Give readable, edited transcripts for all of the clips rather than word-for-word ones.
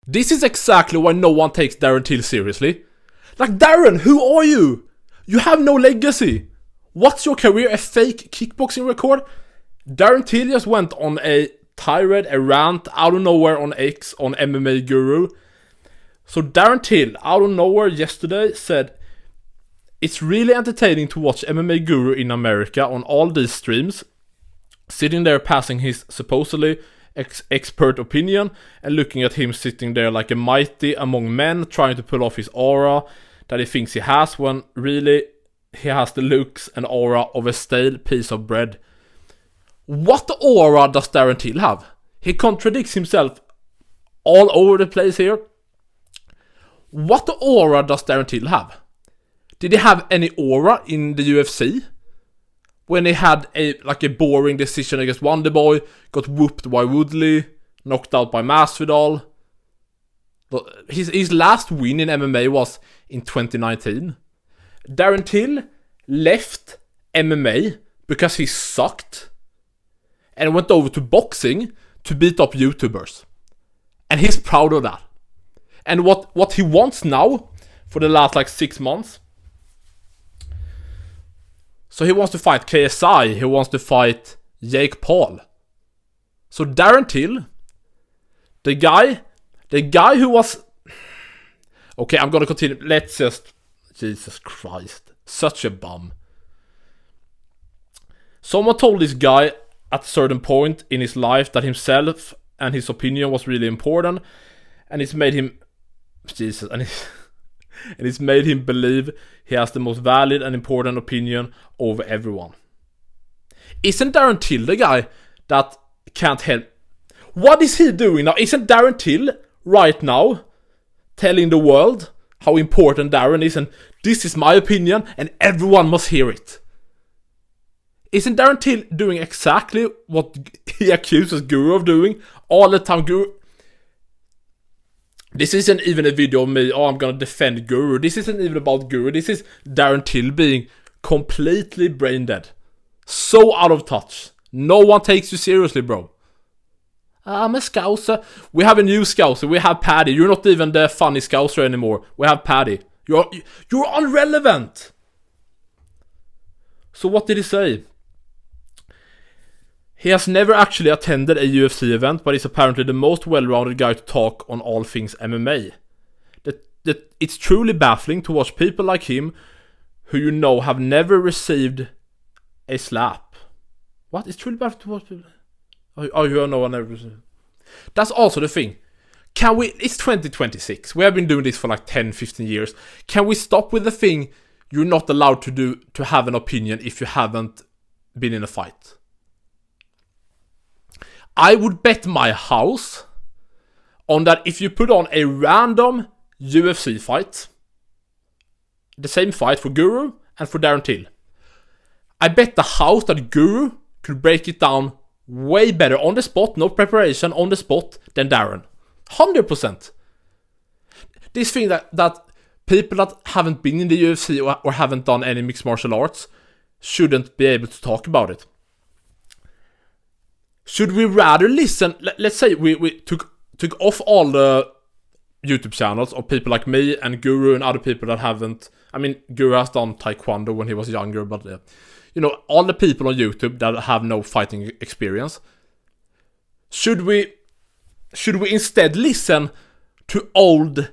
This is exactly why no one takes Darren Till seriously. Like, Darren, who are you? You have no legacy. What's your career? A fake kickboxing record? Darren Till just went on a tirade, a rant out of nowhere on X, on MMA GURU. So Darren Till, out of nowhere yesterday, said, it's really entertaining to watch MMA GURU in America on all these streams, sitting there passing his supposedly expert opinion, and looking at him sitting there like a mighty among men, trying to pull off his aura that he thinks he has, when really he has the looks and aura of a stale piece of bread. What aura does Darren Till have? He contradicts himself all over the place here. What aura does Darren Till have? Did he have any aura in the UFC? When he had a boring decision against Wonderboy, got whooped by Woodley, knocked out by Masvidal. His last win in MMA was in 2019. Darren Till left MMA because he sucked and went over to boxing to beat up YouTubers. And he's proud of that. And what he wants now, for the last 6 months, so he wants to fight KSI, he wants to fight Jake Paul. So Darren Till, the guy who was... Okay, I'm gonna continue. Let's just... Jesus Christ. Such a bum. Someone told this guy at a certain point in his life that himself and his opinion was really important, and it's made him... Jesus, and it's made him believe he has the most valid and important opinion over everyone. Isn't Darren Till the guy that can't help? What is he doing now? Isn't Darren Till right now telling the world how important Darren is, and this is my opinion and everyone must hear it? Isn't Darren Till doing exactly what he accuses Guru of doing all the time? Guru... This isn't even a video of me, I'm gonna defend Guru. This isn't even about Guru. This is Darren Till being completely brain dead. So out of touch. No one takes you seriously, bro. I'm a Scouser. We have a new Scouser. We have Paddy. You're not even the funny Scouser anymore. We have Paddy. You're irrelevant. So what did he say? He has never actually attended a UFC event, but is apparently the most well-rounded guy to talk on all things MMA. It's truly baffling to watch people like him, who have never received a slap. What? It's truly baffling to watch people... no one ever received... That's also the thing. Can we... It's 2026. We have been doing this for 10-15 years. Can we stop with the thing you're not allowed to have an opinion if you haven't been in a fight? I would bet my house on that if you put on a random UFC fight, the same fight for Guru and for Darren Till, I bet the house that Guru could break it down way better on the spot, no preparation, on the spot, than Darren. 100%. This thing that people that haven't been in the UFC or haven't done any mixed martial arts shouldn't be able to talk about it. Should we rather listen... Let's say we took off all the YouTube channels of people like me and Guru and other people that haven't... I mean, Guru has done Taekwondo when he was younger, but... all the people on YouTube that have no fighting experience. Should we instead listen to old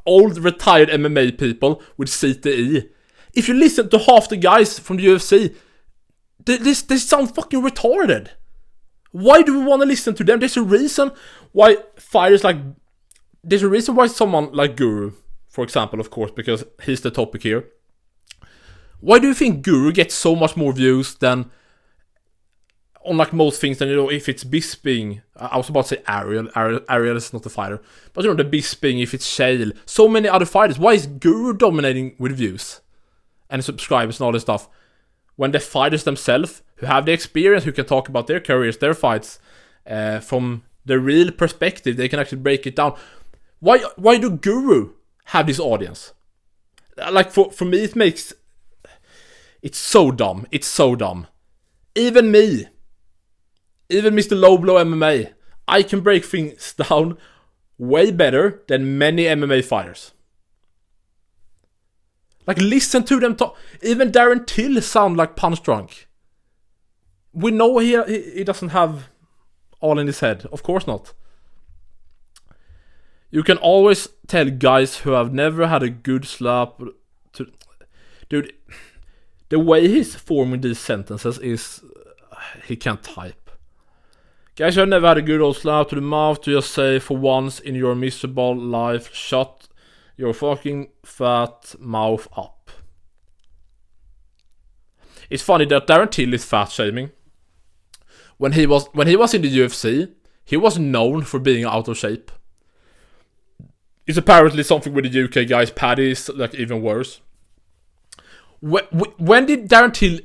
retired MMA people with CTE? If you listen to half the guys from the UFC... They sound fucking retarded. Why do we want to listen to them? There's a reason why fighters there's a reason why someone like Guru, for example, of course, because he's the topic here. Why do you think Guru gets so much more views than on most things than, if it's Bisping? I was about to say Ariel is not a fighter. But the Bisping, if it's Shale, so many other fighters. Why is Guru dominating with views and subscribers and all this stuff? When the fighters themselves, who have the experience, who can talk about their careers, their fights, from the real perspective, they can actually break it down. Why do Guru have this audience? For me, it's so dumb. It's so dumb. Even me, even Mr. Low Blow MMA, I can break things down way better than many MMA fighters. Like, listen to them talk. Even Darren Till sound like punch drunk. We know he doesn't have all in his head. Of course not. You can always tell guys who have never had a good slap to... Dude, the way he's forming these sentences is... he can't type. Guys who have never had a good old slap to the mouth to just say, for once in your miserable life, shut your fucking fat mouth up. It's funny that Darren Till is fat shaming. When he was in the UFC, he was known for being out of shape. It's apparently something with the UK guys. Paddy is like even worse. When did Darren Till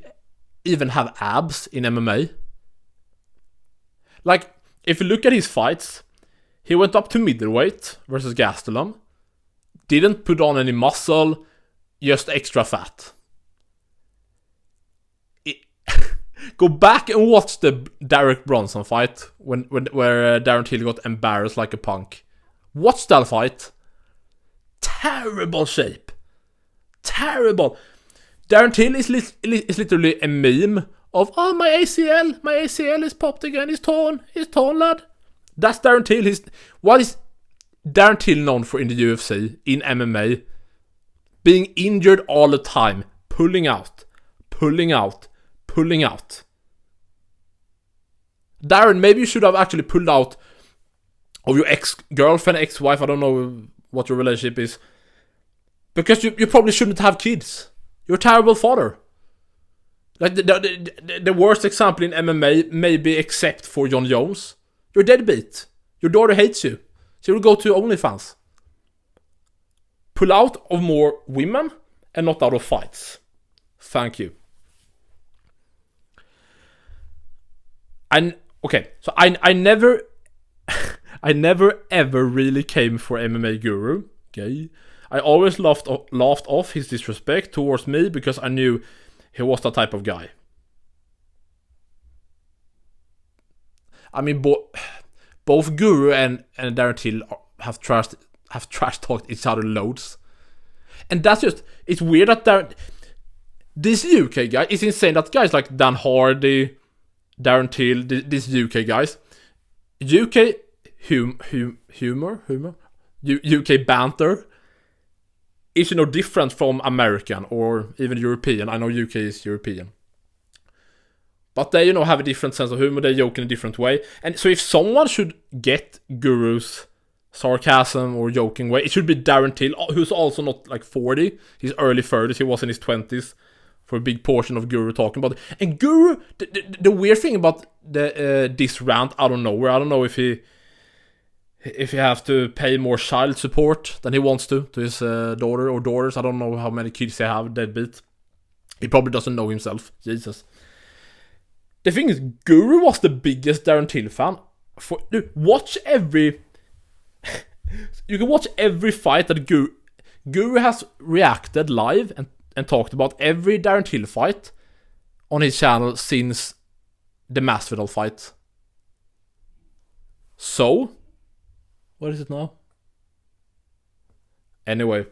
even have abs in MMA? Like, if you look at his fights, he went up to middleweight versus Gastelum. Didn't put on any muscle, just extra fat. Go back and watch the Derek Bronson fight where Darren Till got embarrassed like a punk. Watch that fight. Terrible shape. Terrible. Darren Till is literally a meme of, oh, my ACL is popped again. He's torn, lad. That's Darren Till. What is Darren Till known for in the UFC, in MMA? Being injured all the time. Pulling out. Darren, maybe you should have actually pulled out of your ex-girlfriend, ex-wife, I don't know what your relationship is. Because you probably shouldn't have kids. You're a terrible father. Like the worst example in MMA, maybe except for John Jones. You're deadbeat. Your daughter hates you. So you'll go to OnlyFans. Pull out of more women and not out of fights. Thank you. So I never ever really came for MMA Guru. Okay, I always laughed off his disrespect towards me because I knew he was that type of guy. I mean, both Guru and Darren Till have trash talked each other loads, and that's just, it's weird that this UK guy, it's insane that guys like Dan Hardy, Darren Till, these UK guys, UK humor, UK banter is no different from American or even European. I know UK is European, but they have a different sense of humor. They joke in a different way, and so if someone should get Guru's sarcasm or joking way, it should be Darren Till, who's also not like 40. He's early 30s. He was in his 20s. For a big portion of Guru talking about it. And Guru, the weird thing about this rant out of nowhere, I don't know if he has to pay more child support than he wants to his daughter or daughters. I don't know how many kids they have, deadbeat. He probably doesn't know himself. Jesus. The thing is, Guru was the biggest Darren Till fan. Dude, watch every... you can watch every fight that Guru has reacted live and talked about every Darren Till fight on his channel since the Masvidal fight. So, what is it now? Anyway,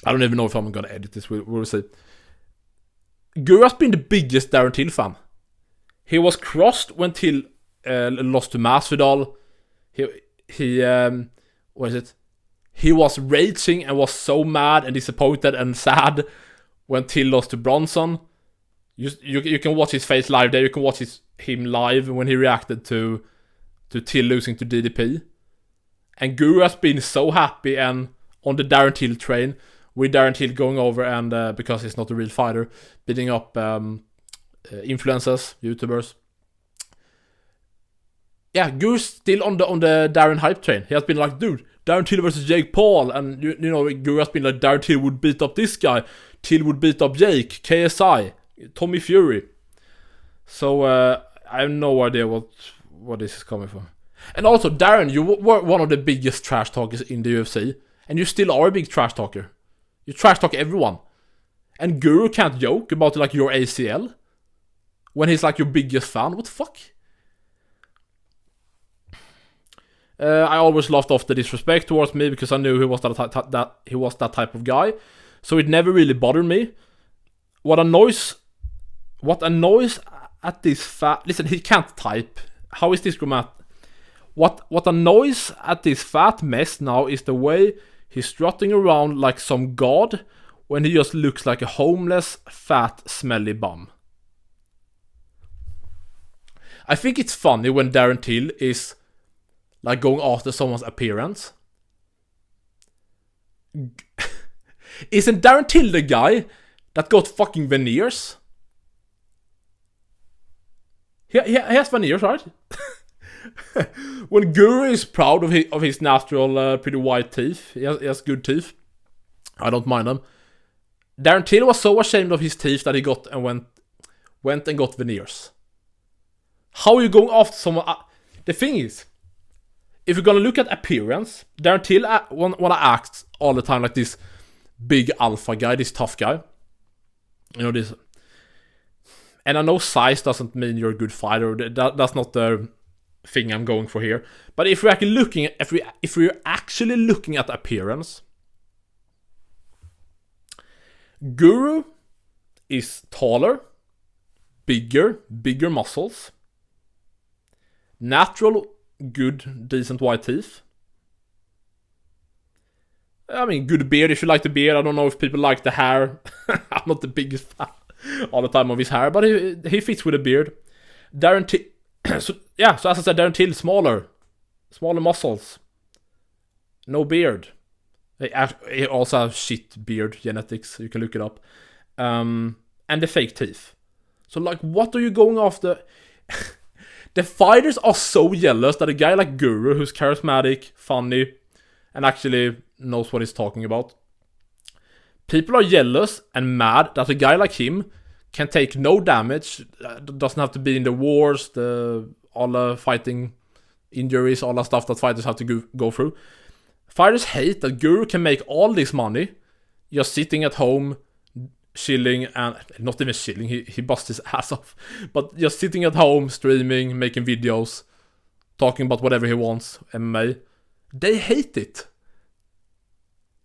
I don't even know if I'm gonna edit this. We'll see. Guru has been the biggest Darren Till fan. He was crossed when Till lost to Masvidal. He what is it? He was raging and was so mad and disappointed and sad when Till lost to Bronson. You can watch his face live there. You can watch him live when he reacted to Till losing to DDP. And Guru has been so happy and on the Darren Till train, with Darren Till going over and because he's not a real fighter, beating up influencers, YouTubers. Yeah, Guru's still on the Darren hype train. He has been like, dude, Darren Till versus Jake Paul, and you know, Guru has been like, Darren Till would beat up this guy, Till would beat up Jake, KSI, Tommy Fury. So I have no idea what this is coming from. And also, Darren, you were one of the biggest trash talkers in the UFC, and you still are a big trash talker. You trash talk everyone. And Guru can't joke about like your ACL when he's like your biggest fan. What the fuck? I always laughed off the disrespect towards me because I knew he was that type of guy. So it never really bothered me. What annoys at this fat... Listen, he can't type. How is this grammar? What annoys at this fat mess now is the way he's strutting around like some god when he just looks like a homeless, fat, smelly bum. I think it's funny when Darren Till is like going after someone's appearance. Isn't Darren Till the guy that got fucking veneers? He has veneers, right? When Guru is proud of his natural, pretty white teeth, he has good teeth. I don't mind them. Darren Till was so ashamed of his teeth that he got and went and got veneers. How are you going after someone? The thing is, if you're gonna look at appearance, Darren Till wanna act all the time like this big alpha guy, this tough guy. You know this. And I know size doesn't mean you're a good fighter. That's not the thing I'm going for here. But if we're actually looking at appearance, Guru is taller, bigger muscles, natural, good, decent white teeth. I mean, good beard if you like the beard. I don't know if people like the hair. I'm not the biggest fan all the time of his hair, but he fits with a beard. Darren Till, so as I said, Darren Till, smaller muscles, no beard. He also has shit beard genetics. You can look it up, and the fake teeth. So like, what are you going after? The fighters are so jealous that a guy like Guru, who's charismatic, funny, and actually knows what he's talking about. People are jealous and mad that a guy like him can take no damage, doesn't have to be in the wars, all the fighting injuries, all that stuff that fighters have to go through. Fighters hate that Guru can make all this money just sitting at home, chilling, and not even chilling, he busts his ass off, but just sitting at home, streaming, making videos, talking about whatever he wants, MMA. They hate it.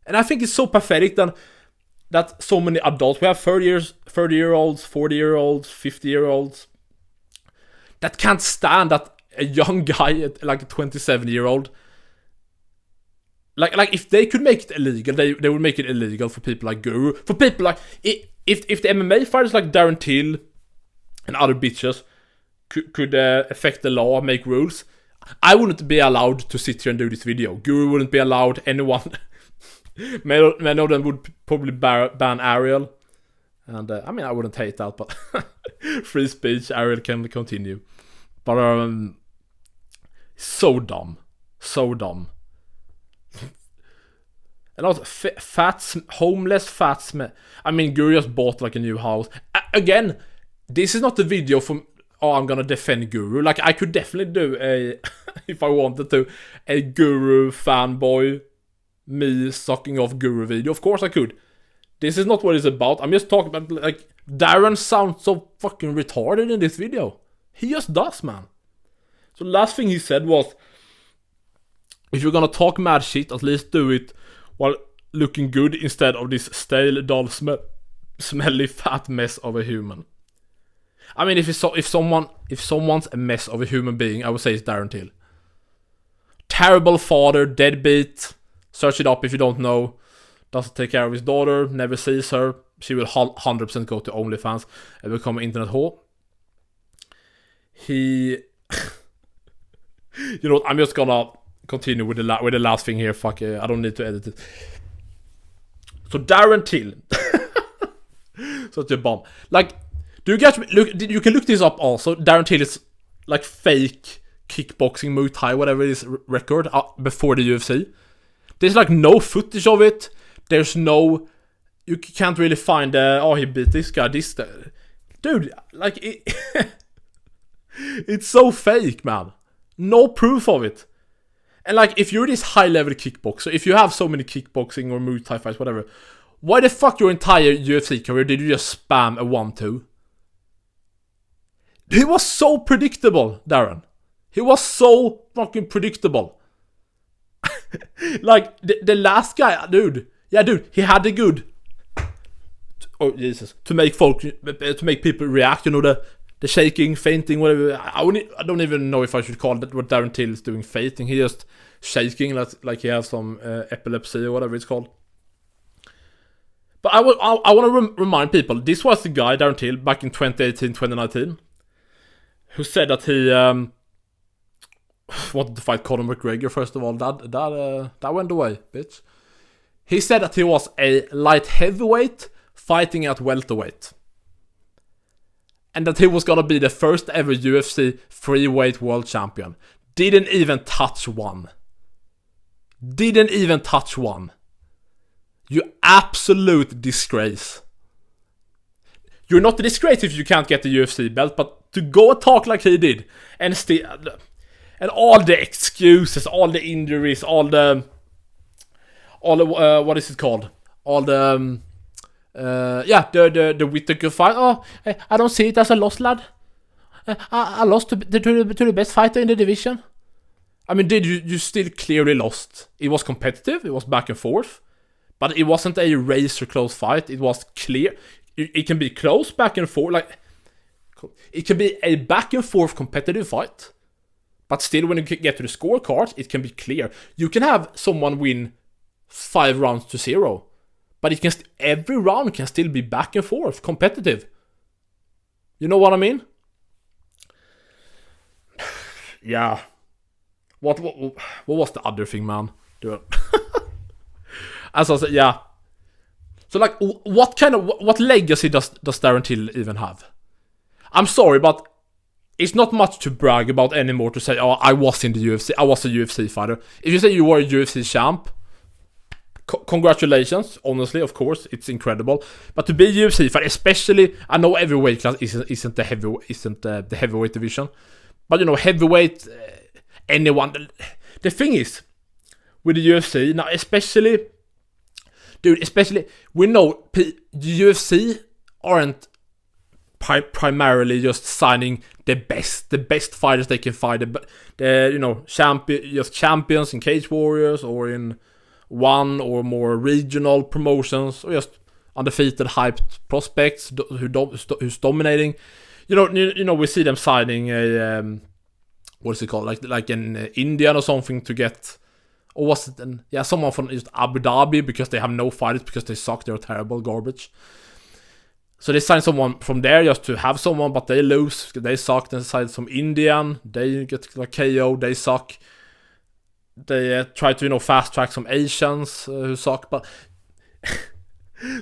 And I think it's so pathetic that so many adults, we have 30-year-olds, 40-year-olds, 50-year-olds, that can't stand that a young guy, like a 27-year-old, like if they could make it illegal, they would make it illegal for people like Guru. For people like, if the MMA fighters like Darren Till and other bitches could affect the law, make rules, I wouldn't be allowed to sit here and do this video. Guru wouldn't be allowed, anyone. Many of them would probably ban Ariel. And I mean, I wouldn't hate that, but free speech, Ariel can continue. But so dumb. And also, homeless fat. I mean, Guru just bought like a new house. Again, this is not the video from, I'm gonna defend Guru. Like, I could definitely do if I wanted to, a Guru fanboy, me sucking off Guru video. Of course I could. This is not what it's about. I'm just talking about, like, Darren sounds so fucking retarded in this video. He just does, man. So last thing he said was, if you're gonna talk mad shit, at least do it while looking good instead of this stale, dull, smelly, fat mess of a human. I mean, if someone's a mess of a human being, I would say it's Darren Till. Terrible father, deadbeat. Search it up if you don't know. Doesn't take care of his daughter, never sees her. She will 100% go to OnlyFans and become an internet whore. He... You know what, I'm just gonna continue with the last thing here. Fuck it, I don't need to edit it. So Darren Till. Such a bomb. Like, do you guys look? You can look this up also. Darren Till is like fake kickboxing, Muay Thai, whatever it is, record before the UFC. There's like no footage of it. There's no... You can't really find, he beat this guy, dude, like, it's so fake, man. No proof of it. And like, if you're this high-level kickboxer, if you have so many kickboxing or Muay Thai fights, whatever, why the fuck your entire UFC career did you just spam a 1-2? He was so predictable, Darren. He was so fucking predictable. Like, the last guy, dude. Yeah, dude, he had the good... Oh, Jesus. To make people react, you know, the shaking, fainting, whatever. I don't even know if I should call that what Darren Till is doing, fainting. He just shaking like he has some epilepsy or whatever it's called. But I want to remind people, this was the guy, Darren Till, back in 2018, 2019, who said that he wanted to fight Conor McGregor, first of all. That went away, bitch. He said that he was a light heavyweight fighting at welterweight. And that he was gonna be the first ever UFC freeweight world champion. Didn't even touch one. You absolute disgrace. You're not a disgrace if you can't get the UFC belt, but to go and talk like he did, and all the excuses, all the injuries, all the what is it called? All the the Whittaker fight. Oh, I don't see it as a loss, lad. I lost to the best fighter in the division. I mean, you still clearly lost. It was competitive. It was back and forth. But it wasn't a race or close fight. It was clear. It can be close, back and forth. Like, it can be a back and forth competitive fight. But still, when you get to the scorecard, it can be clear. You can have someone win 5 rounds to 0. But it can every round can still be back and forth, competitive. You know what I mean? Yeah. What was the other thing, man? As I said, yeah. So, like, what legacy does Darren Till even have? I'm sorry, but it's not much to brag about anymore to say, oh, I was in the UFC, I was a UFC fighter. If you say you were a UFC champ, congratulations, honestly, of course, it's incredible. But to be a UFC fighter, especially, I know every weight class isn't the heavyweight division, but you know, heavyweight, anyone. The thing is, with the UFC now, especially we know the UFC aren't primarily just signing the best fighters they can fight. The champions in Cage Warriors or in one or more regional promotions, or just undefeated, hyped prospects who's dominating. You know, we see them signing a what is it called, like an Indian or something to get, or was it someone from just Abu Dhabi because they have no fighters because they suck, they're terrible garbage. So they sign someone from there just to have someone, but they lose, they suck. Then sign some Indian, they get like KO, they suck. They try to fast track some Asians who suck, but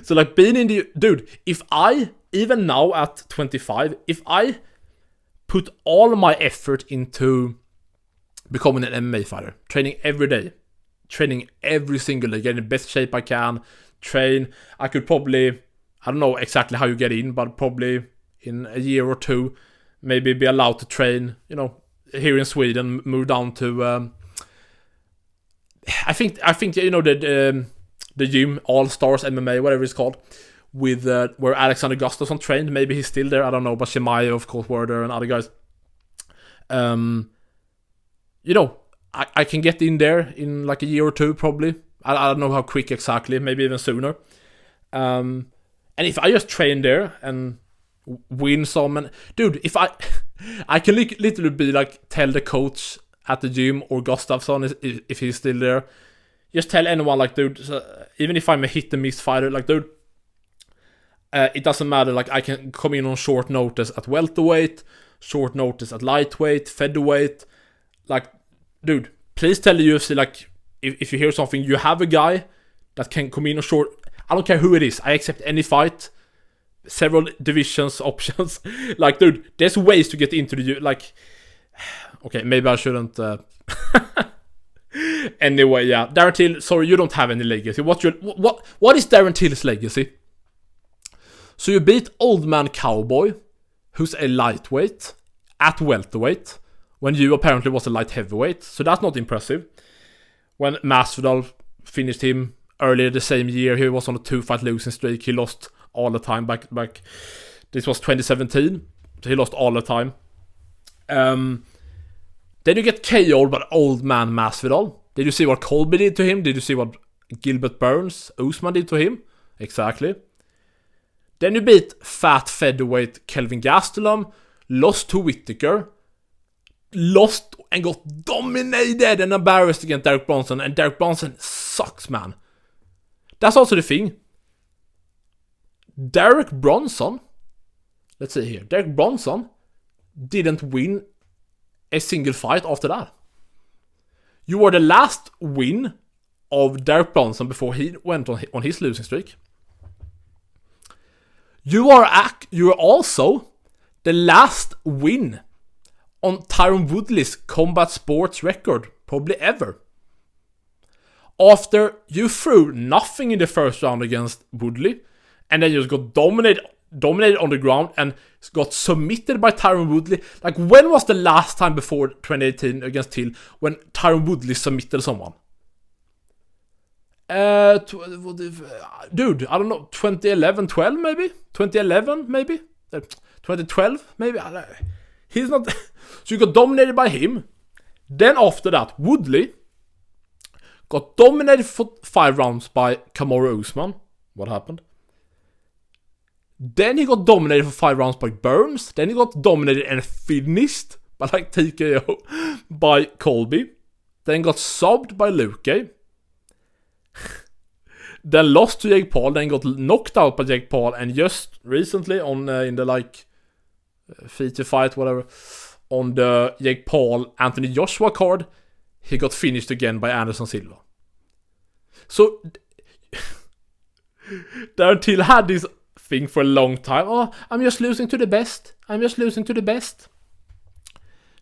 so like being in the dude, if I even now at 25, if I put all my effort into becoming an MMA fighter, training every day, training every single day, getting the best shape I can, I could probably, I don't know exactly how you get in, but probably in a year or two, maybe be allowed to train, here in Sweden, move down to, I think the gym, All Stars MMA, whatever it's called, with where Alexander Gustafsson trained. Maybe he's still there, I don't know, but Shemaya, of course, were there, and other guys. I can get in there in like a year or two, probably. I don't know how quick exactly, maybe even sooner. And if I just train there and win some, and dude, if I can literally be like, tell the coach at the gym or Gustafsson if he's still there, just tell anyone, like, dude, even if I'm a hit and miss fighter, like, dude, it doesn't matter, like, I can come in on short notice at welterweight, short notice at lightweight, featherweight, like, dude, please tell the UFC, like, if you hear something, you have a guy that can come in on short, I don't care who it is, I accept any fight, several divisions, options, like, dude, there's ways to get into the, like, okay, maybe I shouldn't, anyway, yeah, Darren Till, sorry, you don't have any legacy. What is Darren Till's legacy? So you beat Old Man Cowboy, who's a lightweight, at welterweight, when you apparently was a light heavyweight, so that's not impressive. When Masvidal finished him earlier the same year, he was on a 2-fight losing streak, he lost all the time back, this was 2017, so he lost all the time. Then you get KO'd by Old Man Masvidal, Did you see what Colby did to him? Did you see what Gilbert Burns, Usman did to him? Exactly. Then you beat fat featherweight Kelvin Gastelum, lost to Whittaker, lost and got dominated and embarrassed against Derek Bronson, and Derek Bronson sucks, man. That's also the thing. Derek Bronson, let's see here, Derek Bronson didn't win a single fight after that. You were the last win of Derek Bronson before he went on his losing streak. You are also the last win on Tyron Woodley's combat sports record, probably ever. After you threw nothing in the first round against Woodley, and then you just got dominated on the ground and got submitted by Tyron Woodley. Like, when was the last time before 2018 against Till when Tyron Woodley submitted someone? Dude, I don't know, 2011, 12 maybe? 2011 maybe? 2012 maybe? He's not... So you got dominated by him. Then after that, Woodley got dominated for 5 rounds by Kamaru Usman. What happened? Then he got dominated for 5 rounds by Burns. Then he got dominated and finished by like TKO by Colby. Then got subbed by Luque. Then lost to Jake Paul. Then got knocked out by Jake Paul. And just recently on in the like feature fight, whatever, on the Jake Paul Anthony Joshua card, he got finished again by Anderson Silva. So Darren Till had this thing for a long time. Oh, I'm just losing to the best.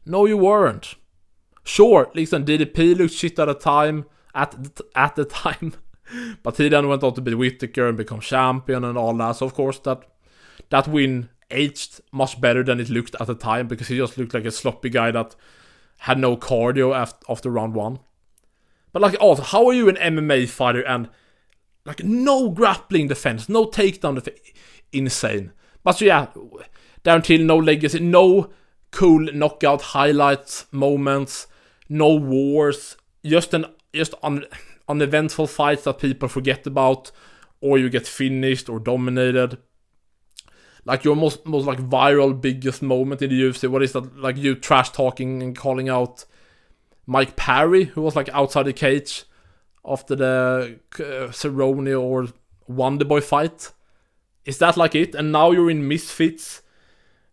No, you weren't. Sure, listen, DDP looked shit at the time. At the time. But he then went on to beat Whittaker and become champion and all that. So of course that win aged much better than it looked at the time, because he just looked like a sloppy guy that had no cardio after round 1. But like, also, how are you an MMA fighter and like no grappling defense, no takedown defense? Insane. But so yeah, Darren Till, no legacy, no cool knockout highlights moments, no wars, just uneventful fights that people forget about, or you get finished or dominated. Like your most like viral biggest moment in the UFC, what is that? Like you trash talking and calling out Mike Perry, who was like outside the cage after the Cerrone or Wonderboy fight. Is that like it? And now you're in Misfits.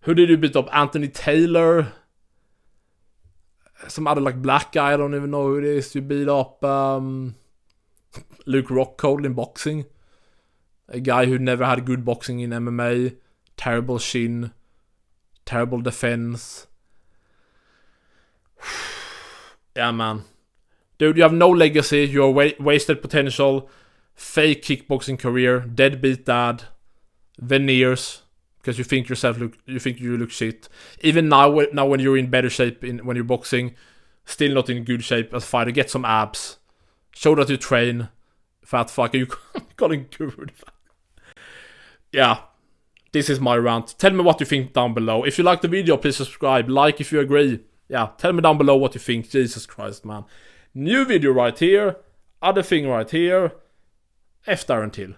Who did you beat up? Anthony Taylor? Some other like black guy, I don't even know who it is. You beat up Luke Rockhold in boxing. A guy who never had good boxing in MMA. Terrible shin. Terrible defense. Yeah, man. Dude, you have no legacy. You're wasted potential. Fake kickboxing career. Deadbeat dad. Veneers. Because you think you look shit. Even now when you're in better shape when you're boxing, still not in good shape as a fighter. Get some abs. Show that you train. Fat fucker. You calling guru. Yeah. This is my rant. Tell me what you think down below. If you like the video, please subscribe. Like if you agree. Yeah, tell me down below what you think. Jesus Christ, man. New video right here. Other thing right here. F Darren Till.